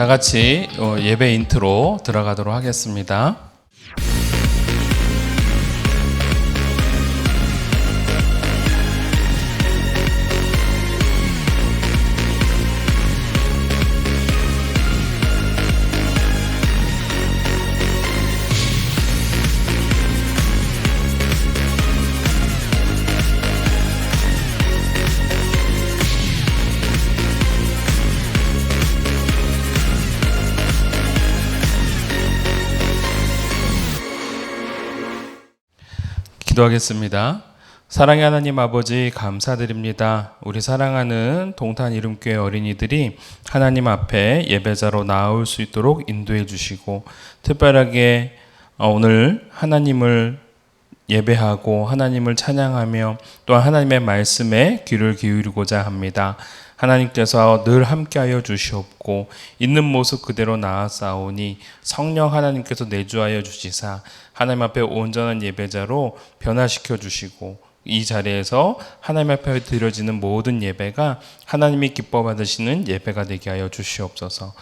다 같이 예배 인트로 들어가도록 하겠습니다. 기도하겠습니다. 사랑의 하나님 아버지 감사드립니다. 우리 사랑하는 동탄 이름교회 어린이들이 하나님 앞에 예배자로 나올 수 있도록 인도해 주시고 특별하게 오늘 하나님을 예배하고 하나님을 찬양하며 또한 하나님의 말씀에 귀를 기울이고자 합니다. 하나님께서 늘 함께하여 주시옵고 있는 모습 그대로 나아싸우니 성령 하나님께서 내주하여 주시사 하나님 앞에 온전한 예배자로 변화시켜 주시고 이 자리에서 하나님 앞에 드려지는 모든 예배가 하나님이 기뻐 받으시는 예배가 되게 하여 주시옵소서.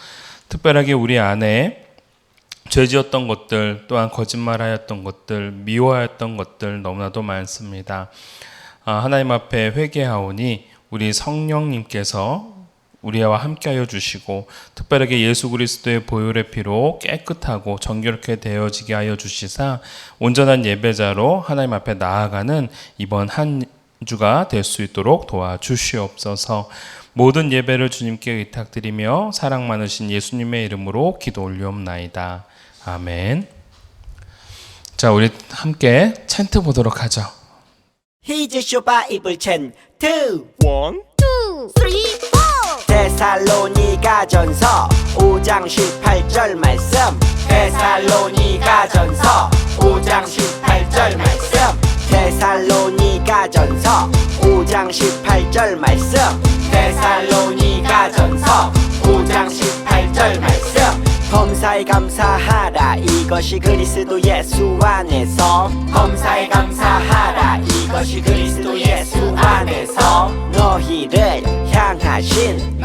특별하게 우리 안에 죄지었던 것들 또한 거짓말하였던 것들 미워하였던 것들 너무나도 많습니다. 하나님 앞에 회개하오니 우리 성령님께서 우리와 함께하여 주시고 특별하게 예수 그리스도의 보혈의 피로 깨끗하고 정결케 되어지게 하여 주시사 온전한 예배자로 하나님 앞에 나아가는 이번 한 주가 될 수 있도록 도와주시옵소서. 모든 예배를 주님께 의탁드리며 사랑 많으신 예수님의 이름으로 기도 올리옵나이다. 아멘. 자, 우리 함께 챈트 보도록 하죠. Here's your Bible chant 2 1, 2, 3, 4 데살로니가전서 5장 18절 말씀 데살로니가전서 5장 18절 말씀 데살로니가전서 5장 18절 말씀 데살로니가전서 5장 18절 말씀 범사에 감사하라 이것이 그리스도 예수 안에서 범사에 감사하라 이것이 그리스도 예수 안에서 너희를 향하신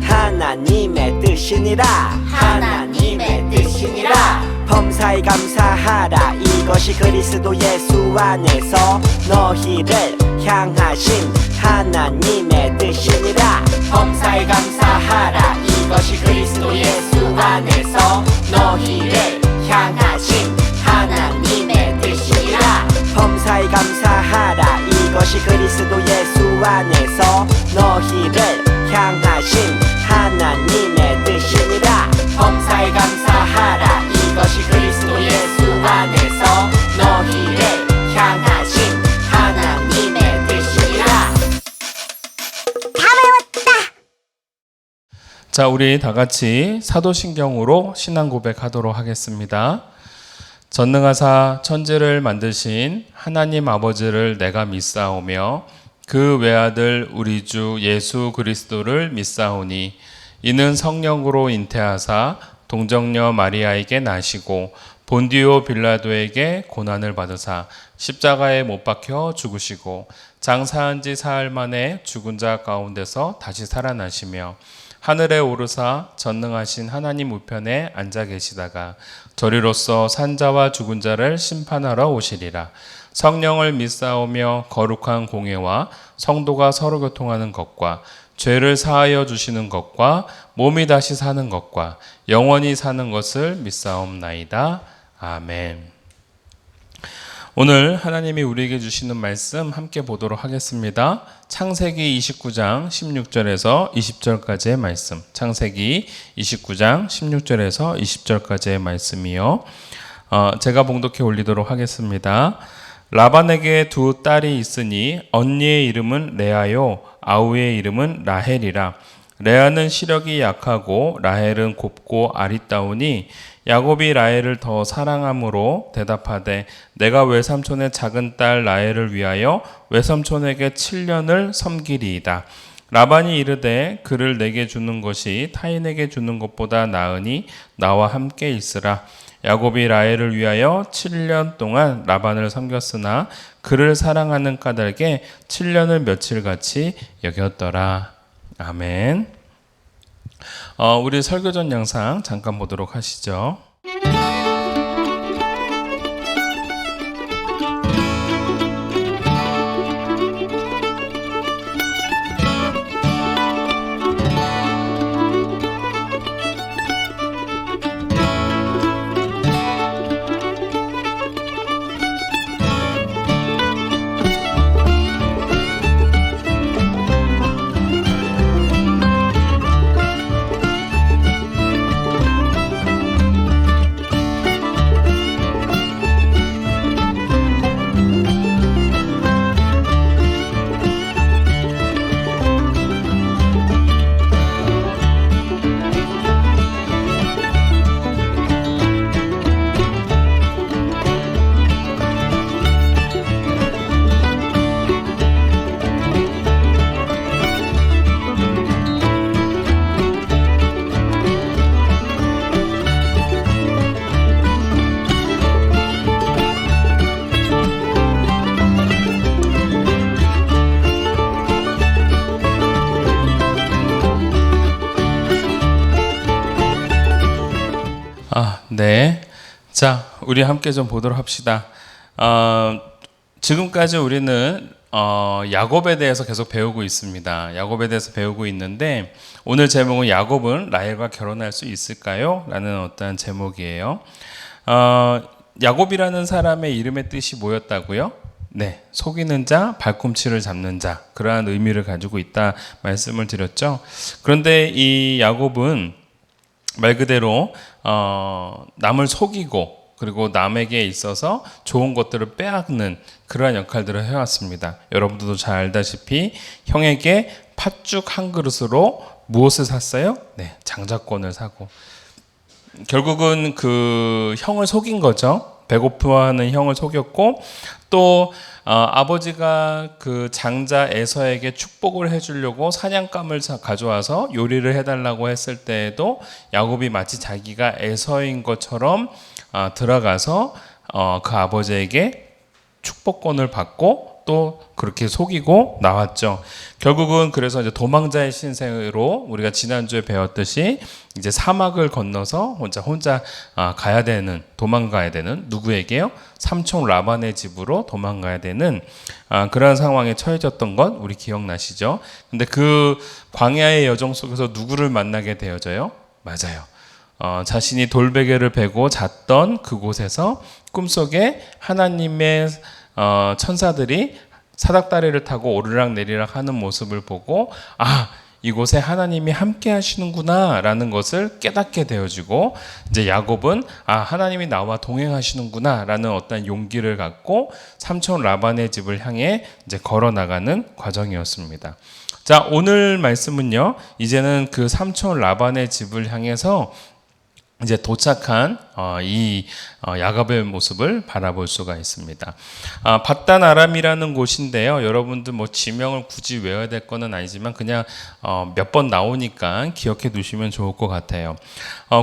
하나님의 뜻이니라 하나님의 뜻이니라 범사에 감사하라 이것이 그리스도 예수 안에서 너희를 향하신 하나님의 뜻이니라 범사에 감사하라 이것이 그리스도 예수 안에서 너희를 향하신 하나님의 뜻이니라 범사에 감사하라 이것이 그리스도 예수 안에서 너희를 향하신 하나님의 뜻이니라 범사에 감사하라 이것이 그리스도 예수 안에서 너희를 향하신 하나님의 뜻이니라. 다 외웠다. 자, 우리 다 같이 사도신경으로 신앙 고백하도록 하겠습니다. 전능하사 천지를 만드신 하나님 아버지를 내가 믿사오며 그 외아들 우리 주 예수 그리스도를 믿사오니 이는 성령으로 잉태하사 동정녀 마리아에게 나시고 본디오 빌라도에게 고난을 받으사 십자가에 못 박혀 죽으시고 장사한 지 사흘 만에 죽은 자 가운데서 다시 살아나시며 하늘에 오르사 전능하신 하나님 우편에 앉아 계시다가 저리로서 산자와 죽은 자를 심판하러 오시리라. 성령을 믿사오며 거룩한 공예와 성도가 서로 교통하는 것과 죄를 사하여 주시는 것과 몸이 다시 사는 것과 영원히 사는 것을 믿사옵나이다. 아멘. 오늘 하나님이 우리에게 주시는 말씀 함께 보도록 하겠습니다. 창세기 29장 16절에서 20절까지의 말씀. 창세기 29장 16절에서 20절까지의 말씀이요. 제가 봉독해 올리도록 하겠습니다. 라반에게 두 딸이 있으니 언니의 이름은 레아요 아우의 이름은 라헬이라. 레아는 시력이 약하고 라헬은 곱고 아리따우니 야곱이 라헬을 더 사랑함으로 대답하되 내가 외삼촌의 작은 딸 라헬을 위하여 외삼촌에게 7년을 섬기리이다. 라반이 이르되 그를 내게 주는 것이 타인에게 주는 것보다 나으니 나와 함께 있으라. 야곱이 라헬을 위하여 7년 동안 라반을 섬겼으나 그를 사랑하는 까닭에 7년을 며칠같이 여겼더라. 아멘. 우리 설교전 영상 잠깐 보도록 하시죠. 네. 자, 우리 함께 좀 보도록 합시다. 지금까지 우리는 야곱에 대해서 계속 배우고 있습니다. 야곱에 대해서 배우고 있는데 오늘 제목은 야곱은 라헬과 결혼할 수 있을까요? 라는 어떤 제목이에요. 야곱이라는 사람의 이름의 뜻이 뭐였다고요? 네, 속이는 자, 발꿈치를 잡는 자, 그러한 의미를 가지고 있다 말씀을 드렸죠. 그런데 이 야곱은 말 그대로 남을 속이고 그리고 남에게 있어서 좋은 것들을 빼앗는 그러한 역할들을 해왔습니다. 여러분들도 잘 알다시피 형에게 팥죽 한 그릇으로 무엇을 샀어요? 네, 장자권을 사고 결국은 그 형을 속인 거죠. 배고파하는 형을 속였고 또 아버지가 그 장자 에서에게 축복을 해주려고 사냥감을 가져와서 요리를 해달라고 했을 때에도 야곱이 마치 자기가 에서인 것처럼 들어가서 그 아버지에게 축복권을 받고 또 그렇게 속이고 나왔죠. 결국은 그래서 이제 도망자의 신세로 우리가 지난주에 배웠듯이 이제 사막을 건너서 혼자 가야 되는, 도망가야 되는, 누구에게요? 삼촌 라반의 집으로 도망가야 되는 그런 상황에 처해졌던 것 우리 기억나시죠? 근데 그 광야의 여정 속에서 누구를 만나게 되어져요? 맞아요. 자신이 돌베개를 베고 잤던 그곳에서 꿈속에 하나님의 천사들이 사닥다리를 타고 오르락내리락 하는 모습을 보고 이곳에 하나님이 함께 하시는구나 라는 것을 깨닫게 되어지고 이제 야곱은 하나님이 나와 동행하시는구나 라는 어떤 용기를 갖고 삼촌 라반의 집을 향해 이제 걸어 나가는 과정이었습니다. 자, 오늘 말씀은요, 이제는 그 삼촌 라반의 집을 향해서 이제 도착한 이 야곱의 모습을 바라볼 수가 있습니다. 밧단 아람이라는 곳인데요. 여러분들 뭐 지명을 굳이 외워야 될 거는 아니지만 그냥 몇 번 나오니까 기억해 두시면 좋을 것 같아요.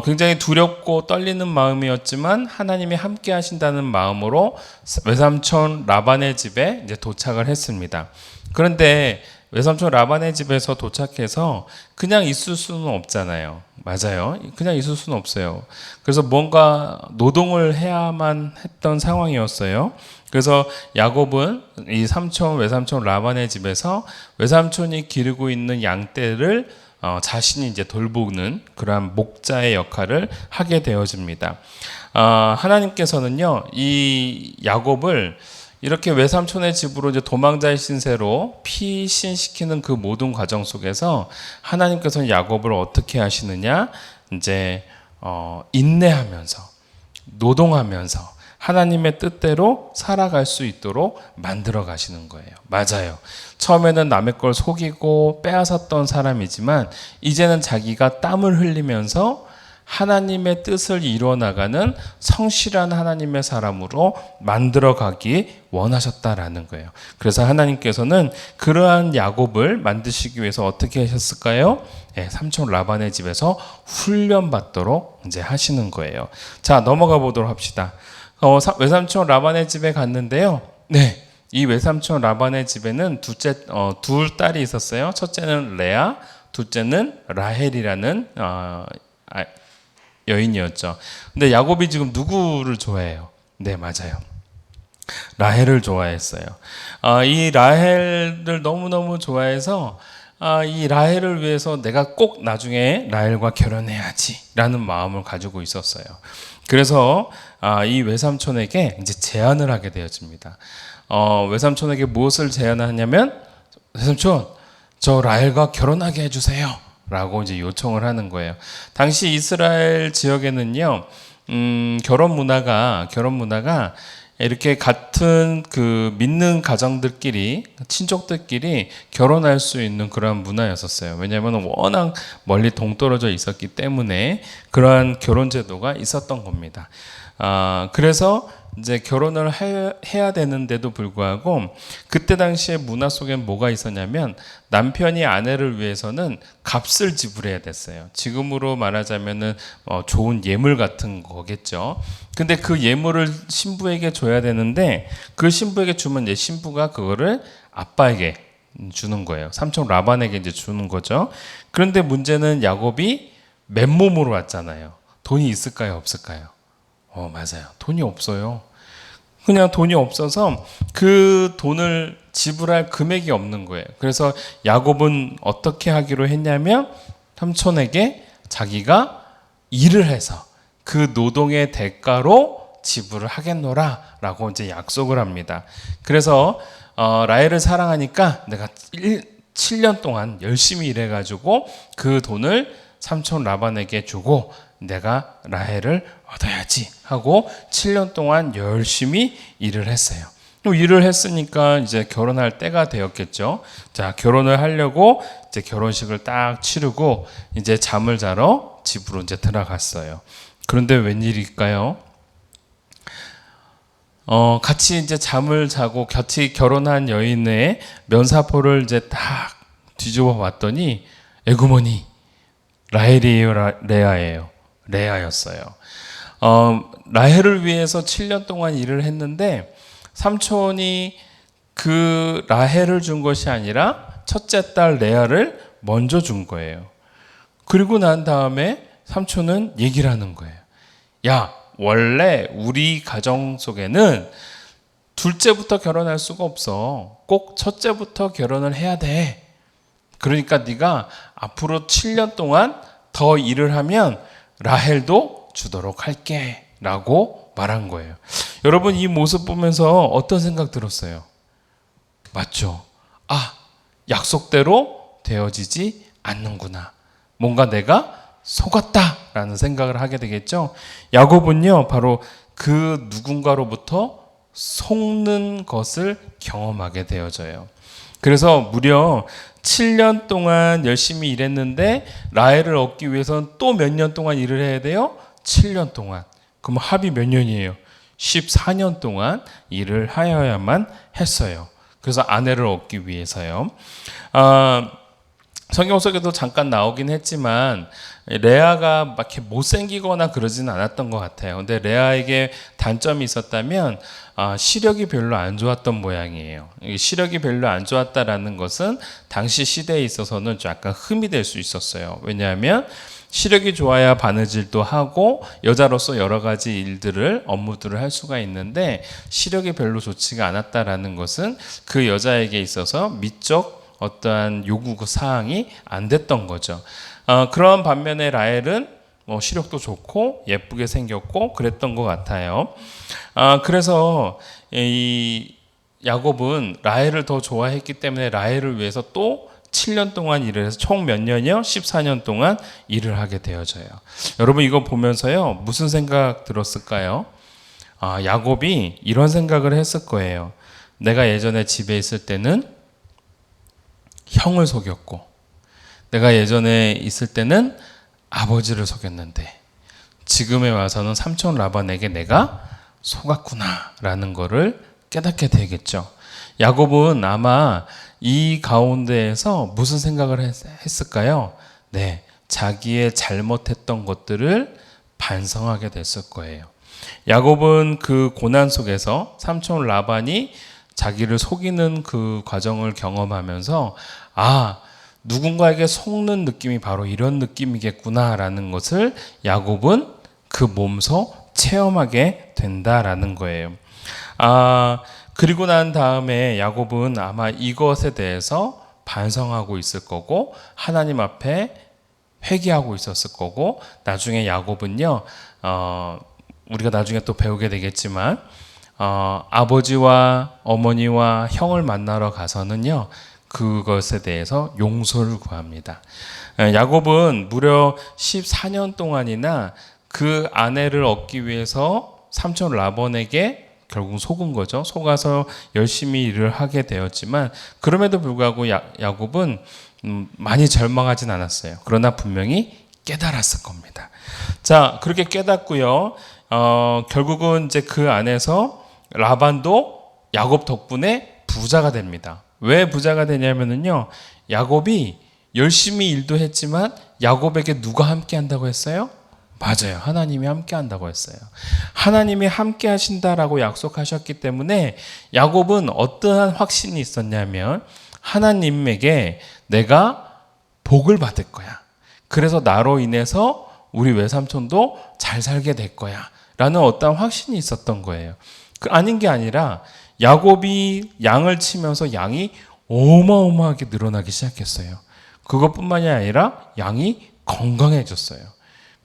굉장히 두렵고 떨리는 마음이었지만 하나님이 함께 하신다는 마음으로 외삼촌 라반의 집에 이제 도착을 했습니다. 그런데 외삼촌 라반의 집에서 도착해서 그냥 있을 수는 없잖아요. 맞아요. 그냥 있을 수는 없어요. 그래서 뭔가 노동을 해야만 했던 상황이었어요. 그래서 야곱은 이 외삼촌 라반의 집에서 외삼촌이 기르고 있는 양떼를 자신이 이제 돌보는 그러한 목자의 역할을 하게 되어집니다. 하나님께서는요, 이 야곱을 이렇게 외삼촌의 집으로 이제 도망자의 신세로 피신시키는 그 모든 과정 속에서 하나님께서는 야곱을 어떻게 하시느냐? 이제 인내하면서 노동하면서 하나님의 뜻대로 살아갈 수 있도록 만들어 가시는 거예요. 맞아요. 처음에는 남의 걸 속이고 빼앗았던 사람이지만 이제는 자기가 땀을 흘리면서 하나님의 뜻을 이루어나가는 성실한 하나님의 사람으로 만들어가기 원하셨다라는 거예요. 그래서 하나님께서는 그러한 야곱을 만드시기 위해서 어떻게 하셨을까요? 삼촌 라반의 집에서 훈련받도록 이제 하시는 거예요. 자, 넘어가 보도록 합시다. 외삼촌 라반의 집에 갔는데요. 네, 이 외삼촌 라반의 집에는 둘 딸이 있었어요. 첫째는 레아, 둘째는 라헬이라는 여인이었죠. 근데 야곱이 지금 누구를 좋아해요? 네, 맞아요. 라헬을 좋아했어요. 이 라헬을 너무너무 좋아해서 이 라헬을 위해서 내가 꼭 나중에 라헬과 결혼해야지 라는 마음을 가지고 있었어요. 그래서 이 외삼촌에게 이제 제안을 하게 되어집니다. 외삼촌에게 무엇을 제안하냐면, 외삼촌, 저 라헬과 결혼하게 해주세요 라고 이제 요청을 하는 거예요. 당시 이스라엘 지역에는요, 결혼 문화가 이렇게 같은 그 믿는 가정들끼리, 친족들끼리 결혼할 수 있는 그런 문화였었어요. 왜냐하면 워낙 멀리 동떨어져 있었기 때문에 그러한 결혼 제도가 있었던 겁니다. 그래서 이제 결혼을 해야 되는데도 불구하고 그때 당시에 문화 속엔 뭐가 있었냐면, 남편이 아내를 위해서는 값을 지불해야 됐어요. 지금으로 말하자면은 좋은 예물 같은 거겠죠. 근데 그 예물을 신부에게 줘야 되는데, 그 신부에게 주면 이제 신부가 그거를 아빠에게 주는 거예요. 삼촌 라반에게 이제 주는 거죠. 그런데 문제는 야곱이 맨몸으로 왔잖아요. 돈이 있을까요, 없을까요? 맞아요. 돈이 없어요. 그냥 돈이 없어서 그 돈을 지불할 금액이 없는 거예요. 그래서 야곱은 어떻게 하기로 했냐면, 삼촌에게 자기가 일을 해서 그 노동의 대가로 지불을 하겠노라 라고 이제 약속을 합니다. 그래서 라헬을 사랑하니까 내가 7년 동안 열심히 일해가지고 그 돈을 삼촌 라반에게 주고 내가 라헬을 얻어야지 하고 7년 동안 열심히 일을 했어요. 또 일을 했으니까 이제 결혼할 때가 되었겠죠. 자, 결혼을 하려고 이제 결혼식을 딱 치르고 이제 잠을 자러 집으로 이제 들어갔어요. 그런데 웬일일까요? 같이 이제 잠을 자고 같이 결혼한 여인의 면사포를 이제 딱 뒤집어 봤더니 에구머니 라헬이에요, 레아예요. 레아였어요. 라헬을 위해서 7년 동안 일을 했는데 삼촌이 그 라헬을 준 것이 아니라 첫째 딸 레아를 먼저 준 거예요. 그리고 난 다음에 삼촌은 얘기를 하는 거예요. 야, 원래 우리 가정 속에는 둘째부터 결혼할 수가 없어. 꼭 첫째부터 결혼을 해야 돼. 그러니까 네가 앞으로 7년 동안 더 일을 하면 라헬도 주도록 할게 라고 말한 거예요. 여러분, 이 모습 보면서 어떤 생각 들었어요? 맞죠? 약속대로 되어지지 않는구나. 뭔가 내가 속았다라는 생각을 하게 되겠죠. 야곱은요, 바로 그 누군가로부터 속는 것을 경험하게 되어져요. 그래서 무려 7년 동안 열심히 일했는데 라헬을 얻기 위해서는 또 몇 년 동안 일을 해야 돼요? 7년 동안. 그럼 합이 몇 년이에요? 14년 동안 일을 하여야만 했어요. 그래서 아내를 얻기 위해서요. 성경 속에도 잠깐 나오긴 했지만 레아가 막 이렇게 못생기거나 그러지는 않았던 것 같아요. 근데 레아에게 단점이 있었다면 시력이 별로 안 좋았던 모양이에요. 시력이 별로 안 좋았다라는 것은 당시 시대에 있어서는 약간 흠이 될 수 있었어요. 왜냐하면 시력이 좋아야 바느질도 하고 여자로서 여러 가지 업무들을 할 수가 있는데, 시력이 별로 좋지가 않았다라는 것은 그 여자에게 있어서 미적 어떠한 요구 사항이 안 됐던 거죠. 그런 반면에 라헬은 시력도 좋고 예쁘게 생겼고 그랬던 것 같아요. 그래서 이 야곱은 라헬을 더 좋아했기 때문에 라헬을 위해서 또 7년 동안 일을 해서 총 몇 년이요? 14년 동안 일을 하게 되어져요. 여러분, 이거 보면서요, 무슨 생각 들었을까요? 야곱이 이런 생각을 했을 거예요. 내가 예전에 집에 있을 때는 형을 속였고, 내가 예전에 있을 때는 아버지를 속였는데 지금에 와서는 삼촌 라반에게 내가 속았구나라는 거를 깨닫게 되겠죠. 야곱은 아마 이 가운데에서 무슨 생각을 했을까요? 네, 자기의 잘못했던 것들을 반성하게 됐을 거예요. 야곱은 그 고난 속에서 삼촌 라반이 자기를 속이는 그 과정을 경험하면서 누군가에게 속는 느낌이 바로 이런 느낌이겠구나라는 것을 야곱은 그 몸소 체험하게 된다라는 거예요. 그리고 난 다음에 야곱은 아마 이것에 대해서 반성하고 있을 거고 하나님 앞에 회개하고 있었을 거고, 나중에 야곱은요, 우리가 나중에 또 배우게 되겠지만 아버지와 어머니와 형을 만나러 가서는요, 그것에 대해서 용서를 구합니다. 야곱은 무려 14년 동안이나 그 아내를 얻기 위해서 삼촌 라반에게 결국 속은 거죠. 속아서 열심히 일을 하게 되었지만 그럼에도 불구하고 야곱은 많이 절망하진 않았어요. 그러나 분명히 깨달았을 겁니다. 자, 그렇게 깨닫고요. 결국은 이제 그 안에서 라반도 야곱 덕분에 부자가 됩니다. 왜 부자가 되냐면은요, 야곱이 열심히 일도 했지만 야곱에게 누가 함께 한다고 했어요? 맞아요. 하나님이 함께 한다고 했어요. 하나님이 함께 하신다라고 약속하셨기 때문에 야곱은 어떠한 확신이 있었냐면 하나님에게 내가 복을 받을 거야. 그래서 나로 인해서 우리 외삼촌도 잘 살게 될 거야. 라는 어떠한 확신이 있었던 거예요. 아닌 게 아니라 야곱이 양을 치면서 양이 어마어마하게 늘어나기 시작했어요. 그것뿐만이 아니라 양이 건강해졌어요.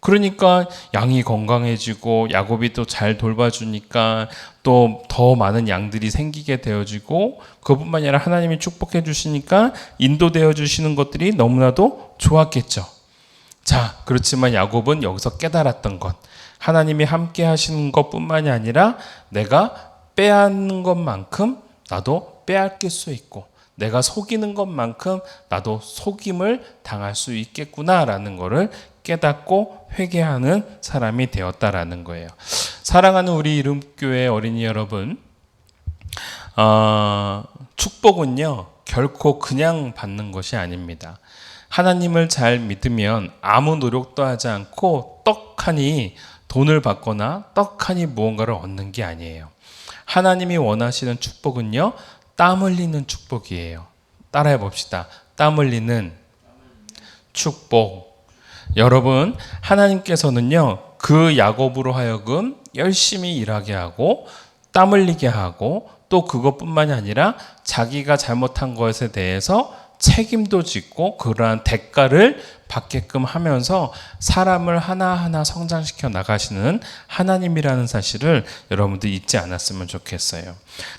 그러니까 양이 건강해지고 야곱이 또 잘 돌봐주니까 또 더 많은 양들이 생기게 되어지고, 그것뿐만 아니라 하나님이 축복해 주시니까 인도되어 주시는 것들이 너무나도 좋았겠죠. 자, 그렇지만 야곱은 여기서 깨달았던 것, 하나님이 함께 하시는 것뿐만이 아니라 내가 빼앗는 것만큼 나도 빼앗길 수 있고, 내가 속이는 것만큼 나도 속임을 당할 수 있겠구나라는 것을 깨닫고 회개하는 사람이 되었다라는 거예요. 사랑하는 우리 이름교회 어린이 여러분, 축복은요 결코 그냥 받는 것이 아닙니다. 하나님을 잘 믿으면 아무 노력도 하지 않고 떡하니 돈을 받거나 떡하니 무언가를 얻는 게 아니에요. 하나님이 원하시는 축복은요, 땀 흘리는 축복이에요. 따라해 봅시다. 땀 흘리는 축복. 여러분, 하나님께서는요, 그 야곱으로 하여금 열심히 일하게 하고 땀 흘리게 하고, 또 그것뿐만이 아니라 자기가 잘못한 것에 대해서 책임도 짓고 그러한 대가를 받게끔 하면서 사람을 하나하나 성장시켜 나가시는 하나님이라는 사실을 여러분들 잊지 않았으면 좋겠어요.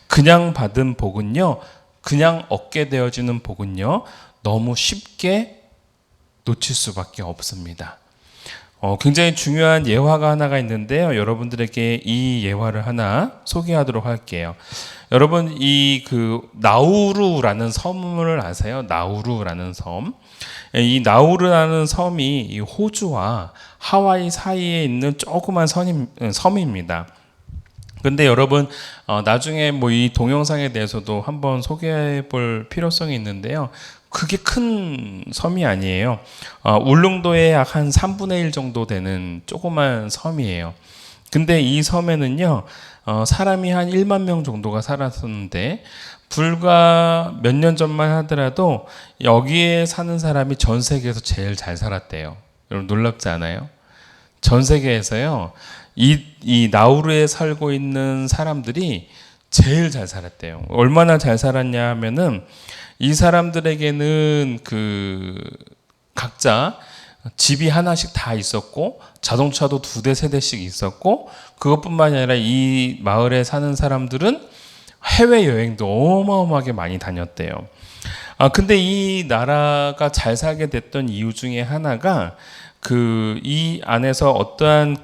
그냥 받은 복은요, 그냥 얻게 되어지는 복은요, 너무 쉽게 놓칠 수밖에 없습니다. 굉장히 중요한 예화가 하나가 있는데요. 여러분들에게 이 예화를 하나 소개하도록 할게요. 여러분, 나우루라는 섬을 아세요? 나우루라는 섬. 이 나우루라는 섬이 이 호주와 하와이 사이에 있는 조그만 섬입니다. 근데 여러분, 나중에 이 동영상에 대해서도 한번 소개해 볼 필요성이 있는데요. 그게 큰 섬이 아니에요. 울릉도의 약 한 3분의 1 정도 되는 조그만 섬이에요. 근데 이 섬에는요, 사람이 한 1만 명 정도가 살았었는데, 불과 몇 년 전만 하더라도 여기에 사는 사람이 전 세계에서 제일 잘 살았대요. 여러분, 놀랍지 않아요? 전 세계에서요, 이 나우루에 살고 있는 사람들이 제일 잘 살았대요. 얼마나 잘 살았냐 하면은, 이 사람들에게는 각자 집이 하나씩 다 있었고, 자동차도 2대, 3대씩 있었고, 그것뿐만이 아니라 이 마을에 사는 사람들은 해외여행도 어마어마하게 많이 다녔대요. 근데 이 나라가 잘 살게 됐던 이유 중에 하나가 이 안에서 어떠한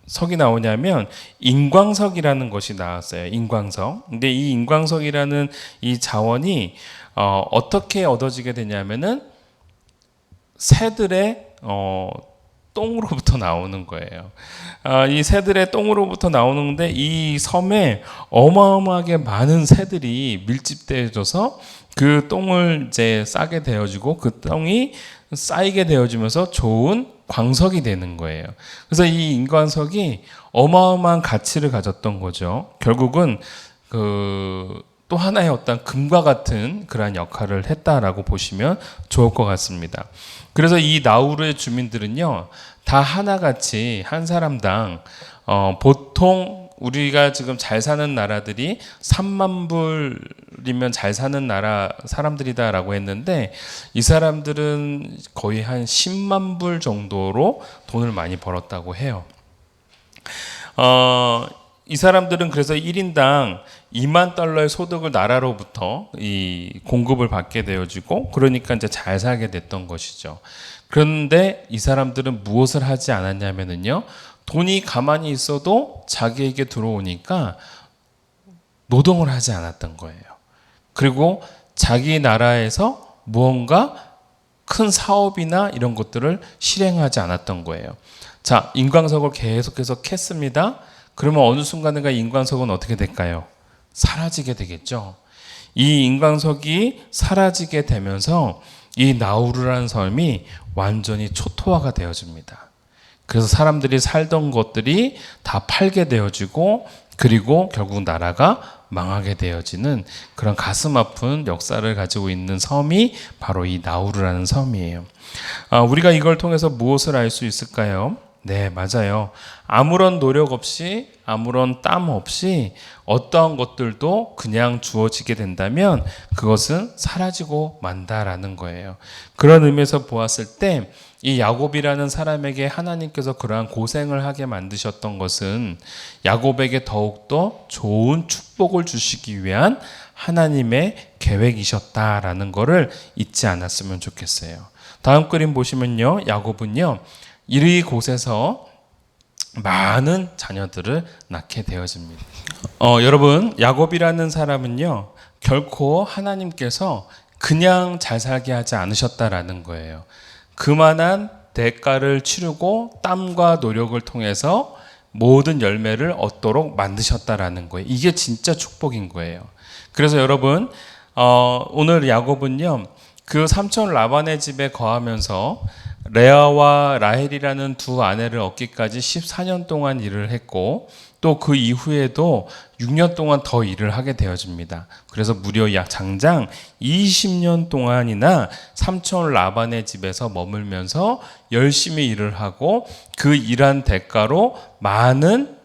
석이 나오냐면 인광석이라는 것이 나왔어요. 인광석. 근데 이 인광석이라는 이 자원이 어떻게 얻어지게 되냐면은 새들의 똥으로부터 나오는 거예요. 이 새들의 똥으로부터 나오는데 이 섬에 어마어마하게 많은 새들이 밀집되어져서 그 똥을 이제 싸게 되어지고 그 똥이 쌓이게 되어지면서 좋은 광석이 되는 거예요. 그래서 이 인광석이 어마어마한 가치를 가졌던 거죠. 결국은 또 하나의 어떤 금과 같은 그러한 역할을 했다라고 보시면 좋을 것 같습니다. 그래서 이 나우르의 주민들은요, 다 하나같이 한 사람당 보통 우리가 지금 잘 사는 나라들이 3만 불이면 잘 사는 나라 사람들이다라고 했는데, 이 사람들은 거의 한 10만 불 정도로 돈을 많이 벌었다고 해요. 이 사람들은 그래서 1인당 2만 달러의 소득을 나라로부터 이 공급을 받게 되어지고, 그러니까 이제 잘 살게 됐던 것이죠. 그런데 이 사람들은 무엇을 하지 않았냐면요, 돈이 가만히 있어도 자기에게 들어오니까 노동을 하지 않았던 거예요. 그리고 자기 나라에서 무언가 큰 사업이나 이런 것들을 실행하지 않았던 거예요. 자, 인광석을 계속해서 캤습니다. 그러면 어느 순간인가 인광석은 어떻게 될까요? 사라지게 되겠죠. 이 인광석이 사라지게 되면서 이 나우르라는 섬이 완전히 초토화가 되어집니다. 그래서 사람들이 살던 것들이 다 팔게 되어지고, 그리고 결국 나라가 망하게 되어지는 그런 가슴 아픈 역사를 가지고 있는 섬이 바로 이 나우르라는 섬이에요. 우리가 이걸 통해서 무엇을 알 수 있을까요? 네, 맞아요. 아무런 노력 없이, 아무런 땀 없이 어떠한 것들도 그냥 주어지게 된다면 그것은 사라지고 만다라는 거예요. 그런 의미에서 보았을 때 이 야곱이라는 사람에게 하나님께서 그러한 고생을 하게 만드셨던 것은 야곱에게 더욱더 좋은 축복을 주시기 위한 하나님의 계획이셨다라는 것을 잊지 않았으면 좋겠어요. 다음 그림 보시면요, 야곱은요, 이곳에서 많은 자녀들을 낳게 되어집니다. 여러분, 야곱이라는 사람은요, 결코 하나님께서 그냥 잘 살게 하지 않으셨다라는 거예요. 그만한 대가를 치르고 땀과 노력을 통해서 모든 열매를 얻도록 만드셨다라는 거예요. 이게 진짜 축복인 거예요. 그래서 여러분, 오늘 야곱은요, 그 삼촌 라반의 집에 거하면서 레아와 라헬이라는 두 아내를 얻기까지 14년 동안 일을 했고, 또 그 이후에도 6년 동안 더 일을 하게 되어집니다. 그래서 무려 약 장장 20년 동안이나 삼촌 라반의 집에서 머물면서 열심히 일을 하고, 그 일한 대가로 많은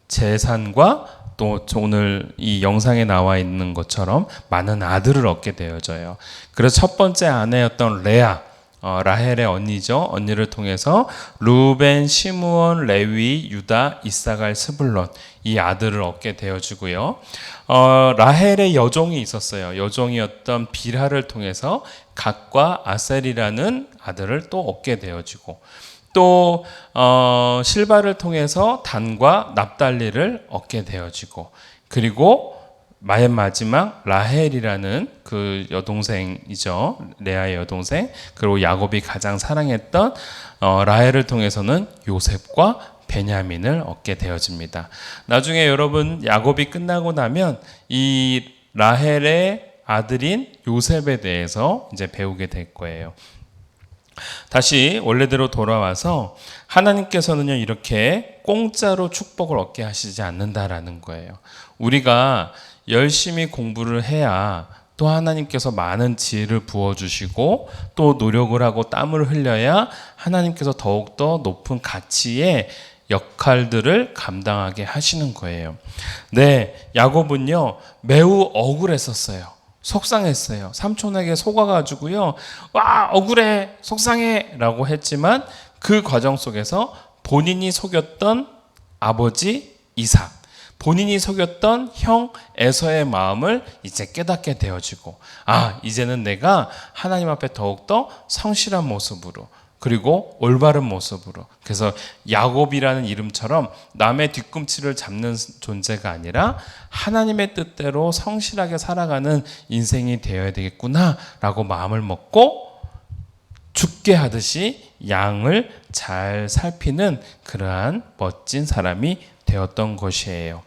재산과 또 오늘 이 영상에 나와 있는 것처럼 많은 아들을 얻게 되어져요. 그래서 첫 번째 아내였던 레아, 라헬의 언니죠. 언니를 통해서 루벤, 시므온, 레위, 유다, 이사갈, 스불론, 이 아들을 얻게 되어지고요. 라헬의 여종이 있었어요. 여종이었던 빌하를 통해서 갓과 아셀이라는 아들을 또 얻게 되어지고, 또 실바를 통해서 단과 납달리를 얻게 되어지고, 그리고 맨 마지막 라헬이라는 그 여동생이죠. 레아의 여동생, 그리고 야곱이 가장 사랑했던 라헬을 통해서는 요셉과 베냐민을 얻게 되어집니다. 나중에 여러분, 야곱이 끝나고 나면 이 라헬의 아들인 요셉에 대해서 이제 배우게 될 거예요. 다시 원래대로 돌아와서 하나님께서는요, 이렇게 공짜로 축복을 얻게 하시지 않는다라는 거예요. 우리가 열심히 공부를 해야 또 하나님께서 많은 지혜를 부어주시고, 또 노력을 하고 땀을 흘려야 하나님께서 더욱더 높은 가치의 역할들을 감당하게 하시는 거예요. 네, 야곱은요, 매우 억울했었어요. 속상했어요. 삼촌에게 속아가지고요, 와, 억울해, 속상해 라고 했지만, 그 과정 속에서 본인이 속였던 아버지 이삭, 본인이 속였던 형 에서의 마음을 이제 깨닫게 되어지고, 이제는 내가 하나님 앞에 더욱더 성실한 모습으로, 그리고 올바른 모습으로, 그래서 야곱이라는 이름처럼 남의 뒤꿈치를 잡는 존재가 아니라 하나님의 뜻대로 성실하게 살아가는 인생이 되어야 되겠구나 라고 마음을 먹고, 죽게 하듯이 양을 잘 살피는 그러한 멋진 사람이 되었던 것이에요.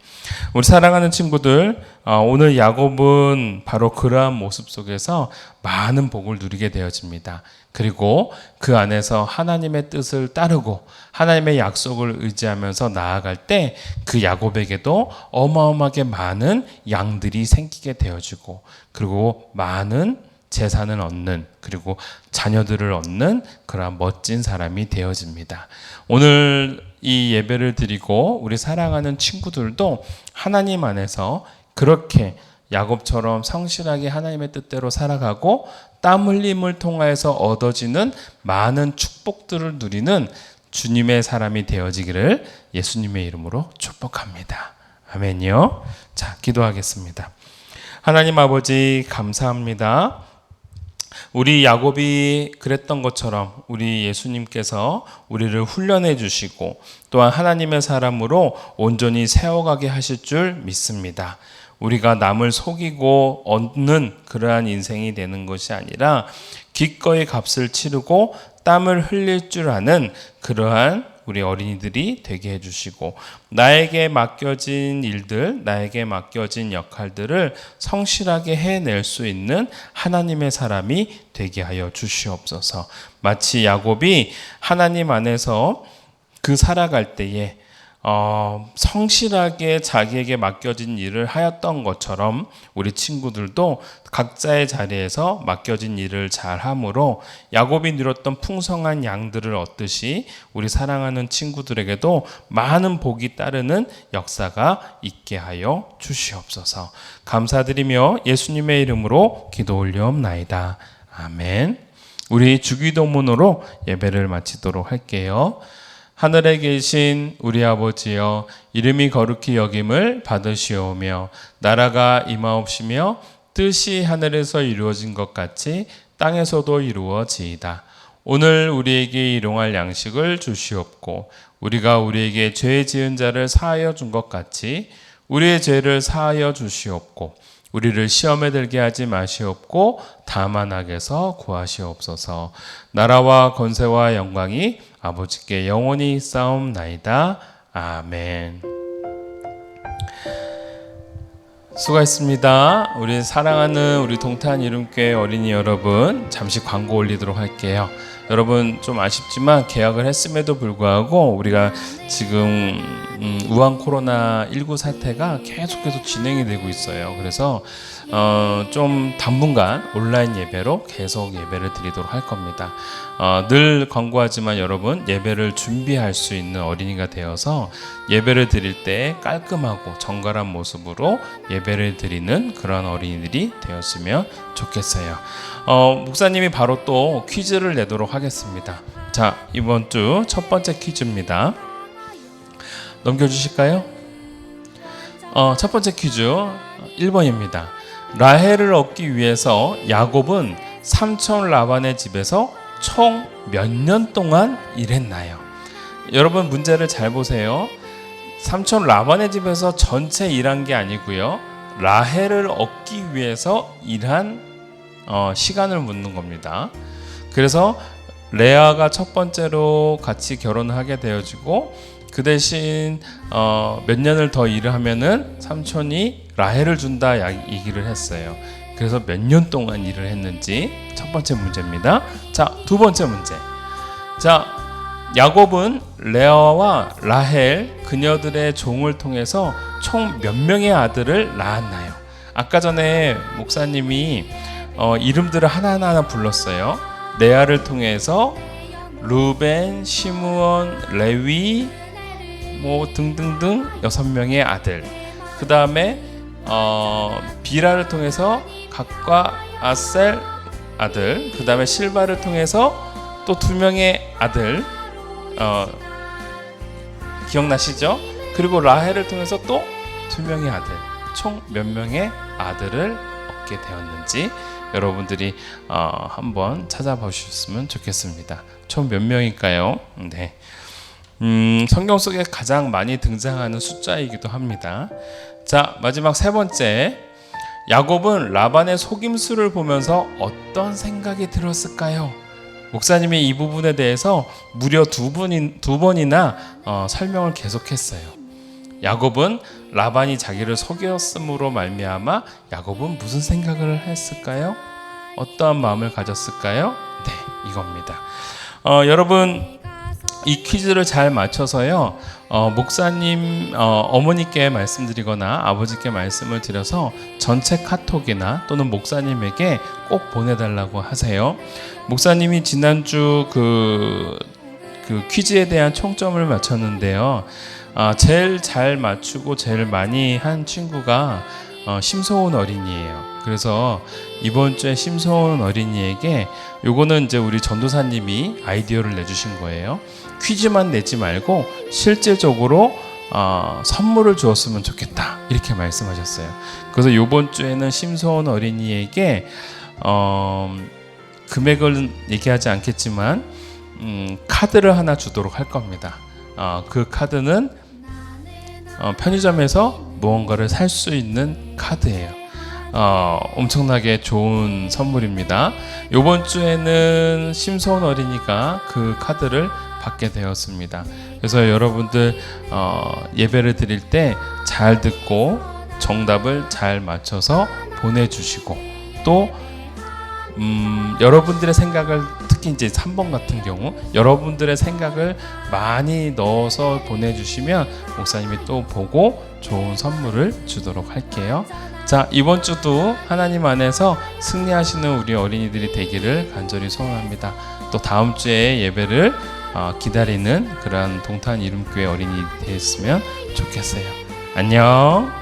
우리 사랑하는 친구들, 오늘 야곱은 바로 그러한 모습 속에서 많은 복을 누리게 되어집니다. 그리고 그 안에서 하나님의 뜻을 따르고 하나님의 약속을 의지하면서 나아갈 때 그 야곱에게도 어마어마하게 많은 양들이 생기게 되어지고, 그리고 많은 재산을 얻는, 그리고 자녀들을 얻는 그러한 멋진 사람이 되어집니다. 오늘 이 예배를 드리고 우리 사랑하는 친구들도 하나님 안에서 그렇게 야곱처럼 성실하게 하나님의 뜻대로 살아가고 땀 흘림을 통하여서 얻어지는 많은 축복들을 누리는 주님의 사람이 되어지기를 예수님의 이름으로 축복합니다. 아멘이요. 자, 기도하겠습니다. 하나님 아버지, 감사합니다. 우리 야곱이 그랬던 것처럼 우리 예수님께서 우리를 훈련해 주시고 또한 하나님의 사람으로 온전히 세워가게 하실 줄 믿습니다. 우리가 남을 속이고 얻는 그러한 인생이 되는 것이 아니라 기꺼이 값을 치르고 땀을 흘릴 줄 아는 그러한 우리 어린이들이 되게 해주시고, 나에게 맡겨진 일들, 나에게 맡겨진 역할들을 성실하게 해낼 수 있는 하나님의 사람이 되게 하여 주시옵소서. 마치 야곱이 하나님 안에서 그 살아갈 때에 성실하게 자기에게 맡겨진 일을 하였던 것처럼 우리 친구들도 각자의 자리에서 맡겨진 일을 잘함으로 야곱이 누렸던 풍성한 양들을 얻듯이 우리 사랑하는 친구들에게도 많은 복이 따르는 역사가 있게 하여 주시옵소서. 감사드리며 예수님의 이름으로 기도 올려옵나이다. 아멘. 우리 주기도문으로 예배를 마치도록 할게요. 하늘에 계신 우리 아버지여, 이름이 거룩히 여김을 받으시오며 나라가 임하옵시며 뜻이 하늘에서 이루어진 것 같이 땅에서도 이루어지이다. 오늘 우리에게 일용할 양식을 주시옵고 우리가 우리에게 죄 지은 자를 사하여 준 것 같이 우리의 죄를 사하여 주시옵고 우리를 시험에 들게 하지 마시옵고 다만 악에서 구하시옵소서. 나라와 권세와 영광이 아버지께 영원히 있사옵나이다. 아멘. 수고했습니다. 우리 사랑하는 우리 동탄 이름교회 어린이 여러분, 잠시 광고 올리도록 할게요. 여러분, 좀 아쉽지만 계약을 했음에도 불구하고 우리가 지금 우한 코로나19 사태가 계속해서 진행이 되고 있어요. 그래서 좀 당분간 온라인 예배로 계속 예배를 드리도록 할 겁니다. 늘 광고하지만 여러분, 예배를 준비할 수 있는 어린이가 되어서 예배를 드릴 때 깔끔하고 정갈한 모습으로 예배를 드리는 그런 어린이들이 되었으면 좋겠어요. 목사님이 바로 또 퀴즈를 내도록 하겠습니다. 자, 이번 주 첫 번째 퀴즈입니다. 넘겨주실까요? 첫 번째 퀴즈 1번입니다. 라헬을 얻기 위해서 야곱은 삼촌 라반의 집에서 총 몇 년 동안 일했나요? 여러분, 문제를 잘 보세요. 삼촌 라반의 집에서 전체 일한 게 아니고요, 라헬을 얻기 위해서 일한 시간을 묻는 겁니다. 그래서 레아가 첫 번째로 같이 결혼을 하게 되어지고, 그 대신 몇 년을 더 일을 하면은 삼촌이 라헬을 준다 얘기를 했어요. 그래서 몇 년 동안 일을 했는지 첫 번째 문제입니다. 자, 두 번째 문제. 자, 야곱은 레아와 라헬 그녀들의 종을 통해서 총 몇 명의 아들을 낳았나요? 아까 전에 목사님이 이름들을 하나하나 불렀어요. 레아를 통해서 루벤, 시므온, 레위 등등등 6명의 아들. 그 다음에 비라를 통해서 각과 아셀 아들. 그 다음에 실바를 통해서 또 2명의 아들. 기억나시죠? 그리고 라헬을 통해서 또 2명의 아들. 총 몇 명의 아들을 얻게 되었는지 여러분들이 한번 찾아보셨으면 좋겠습니다. 총 몇 명일까요? 네. 성경 속에 가장 많이 등장하는 숫자이기도 합니다. 자, 마지막 세 번째. 야곱은 라반의 속임수를 보면서 어떤 생각이 들었을까요? 목사님이 이 부분에 대해서 무려 두 번이나 설명을 계속했어요. 야곱은 라반이 자기를 속였음으로 말미암아 야곱은 무슨 생각을 했을까요? 어떠한 마음을 가졌을까요? 네, 이겁니다. 여러분 이 퀴즈를 잘 맞춰서요. 목사님 어머니께 말씀드리거나 아버지께 말씀을 드려서 전체 카톡이나 또는 목사님에게 꼭 보내달라고 하세요. 목사님이 지난주 그 퀴즈에 대한 총점을 맞췄는데요. 제일 잘 맞추고 제일 많이 한 친구가 심소은 어린이에요. 그래서 이번 주에 심소은 어린이에게 요거는 이제 우리 전도사님이 아이디어를 내주신 거예요. 퀴즈만 내지 말고 실제적으로 선물을 주었으면 좋겠다 이렇게 말씀하셨어요. 그래서 이번 주에는 심소은 어린이에게 금액을 얘기하지 않겠지만 카드를 하나 주도록 할 겁니다. 그 카드는 편의점에서 무언가를 살 수 있는 카드예요. 엄청나게 좋은 선물입니다. 이번 주에는 심소은 어린이가 그 카드를 받게 되었습니다. 그래서 여러분들 예배를 드릴 때 잘 듣고 정답을 잘 맞춰서 보내주시고 또 여러분들의 생각을 특히 이제 3번 같은 경우 여러분들의 생각을 많이 넣어서 보내주시면 목사님이 또 보고 좋은 선물을 주도록 할게요. 자, 이번 주도 하나님 안에서 승리하시는 우리 어린이들이 되기를 간절히 소원합니다. 또 다음 주에 예배를 기다리는 그런 동탄 이름교회 어린이 되었으면 좋겠어요. 안녕.